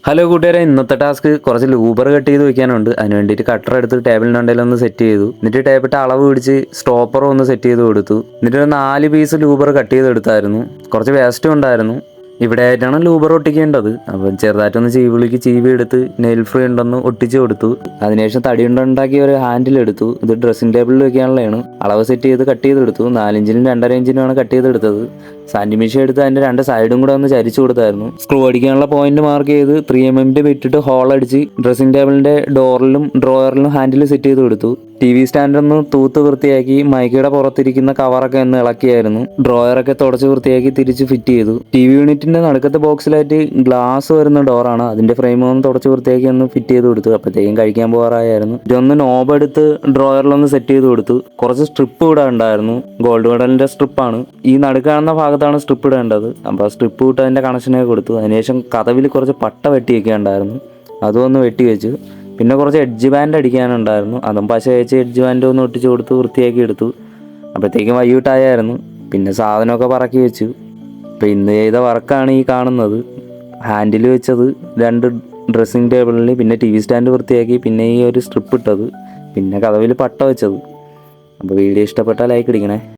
Hello കൂട്ടുകാരെ, ഇന്നത്തെ task കുറച്ച് ലൂബർ കട്ട് ചെയ്ത് വെക്കാനുണ്ട്. അതിന് വേണ്ടിയിട്ട് കട്ടർ എടുത്ത് ടേബിളിൻ്റെ ഉണ്ടെങ്കിൽ ഒന്ന് സെറ്റ് ചെയ്തു. എന്നിട്ട് ടേപ്പിട്ട് അളവ് പിടിച്ച് സ്റ്റോപ്പറും ഒന്ന് സെറ്റ് ചെയ്ത് കൊടുത്തു. എന്നിട്ട് ഒരു 4 പീസ് ലൂബർ കട്ട് ചെയ്തെടുത്തായിരുന്നു. കുറച്ച് വേസ്റ്റും ഉണ്ടായിരുന്നു. ഇവിടെ ആയിട്ടാണ് ലൂബർ ഒട്ടിക്കേണ്ടത്. അപ്പം ചെറുതായിട്ടൊന്ന് ചീവി എടുത്ത് നെയിൽ ഫ്രീ ഉണ്ടെന്ന് ഒട്ടിച്ച് കൊടുത്തു. അതിനുശേഷം തടി ഉണ്ടാക്കിയ ഒരു ഹാൻഡിൽ എടുത്തു. ഇത് ഡ്രസ്സിംഗ് ടേബിളിൽ വെക്കാനുള്ളതാണ്. അളവ് സെറ്റ് ചെയ്ത് കട്ട് ചെയ്തെടുത്തു. 4 ഇഞ്ചിനും 2.5 ഇഞ്ചിനുമാണ് കട്ട് ചെയ്തെടുത്തത്. സാൻറ്റിമീഷ എടുത്ത് അതിൻ്റെ 2 സൈഡും കൂടെ ഒന്ന് ചരിച്ചു കൊടുത്തായിരുന്നു. സ്ക്രൂ അടിക്കാനുള്ള പോയിന്റ് മാർക്ക് ചെയ്ത് 3mm വിട്ടിട്ട് ഹോൾ അടിച്ച് ഡ്രസ്സിംഗ് ടേബിളിന്റെ ഡോറിലും ഡ്രോയറിലും ഹാൻഡിൽ സെറ്റ് ചെയ്ത് കൊടുത്തു. TV സ്റ്റാൻഡ് ഒന്ന് തൂത്ത് വൃത്തിയാക്കി മൈക്കയുടെ പുറത്തിരിക്കുന്ന കവറൊക്കെ ഒന്ന് ഇളക്കിയായിരുന്നു. ഡ്രോയറൊക്കെ തുടച്ച് വൃത്തിയാക്കി തിരിച്ച് ഫിറ്റ് ചെയ്തു. TV യൂണിറ്റിന്റെ നടുക്കത്തെ ബോക്സിലായിട്ട് ഗ്ലാസ് വരുന്ന ഡോറാണ്. അതിന്റെ ഫ്രെയിം ഒന്ന് തുടച്ച് വൃത്തിയാക്കി ഒന്ന് ഫിറ്റ് ചെയ്ത് കൊടുത്തു. അപ്പോഴത്തേക്കും കഴിക്കാൻ പോകാറായിരുന്നു. ഇതൊന്ന് നോബ് എടുത്ത് ഡ്രോയറിലൊന്ന് സെറ്റ് ചെയ്ത് കൊടുത്തു. കുറച്ച് സ്ട്രിപ്പ് ഇവിടെ ഉണ്ടായിരുന്നു. ഗോൾഡ് മെഡലിന്റെ സ്ട്രിപ്പാണ്. ഈ നടുക്കാണുന്ന ഭാഗത്താണ് സ്ട്രിപ്പ് ഇടേണ്ടത്. അപ്പോൾ സ്ട്രിപ്പ് ഇട്ട് അതിന്റെ കണക്ഷനൊക്കെ കൊടുത്തു. അതിനുശേഷം കതവിൽ കുറച്ച് പട്ട വെട്ടിയൊക്കെ ഉണ്ടായിരുന്നു. അതും ഒന്ന് വെട്ടി വെച്ചു. പിന്നെ കുറച്ച് എഡ്ജ് ബാൻഡ് അടിക്കാനുണ്ടായിരുന്നു. അതും പശ വെച്ച് എഡ്ജ് ബാൻഡ് ഒന്ന് ഒട്ടിച്ച് കൊടുത്ത് വൃത്തിയാക്കി എടുത്തു. അപ്പോഴത്തേക്കും വൈകിട്ടായിരുന്നു. പിന്നെ സാധനമൊക്കെ പറക്കി വെച്ചു. അപ്പോൾ ഇന്ന് ചെയ്ത വർക്കാണ് ഈ കാണുന്നത്. ഹാൻഡിൽ വെച്ചത് 2 ഡ്രസ്സിംഗ് ടേബിളിൽ, പിന്നെ TV സ്റ്റാൻഡ് വൃത്തിയാക്കി, പിന്നെ ഈ ഒരു സ്ട്രിപ്പ് ഇട്ടത്, പിന്നെ കതവിൽ പട്ട വെച്ചത്. അപ്പോൾ വീഡിയോ ഇഷ്ടപ്പെട്ടാൽ ലൈക്ക് അടിക്കണേ.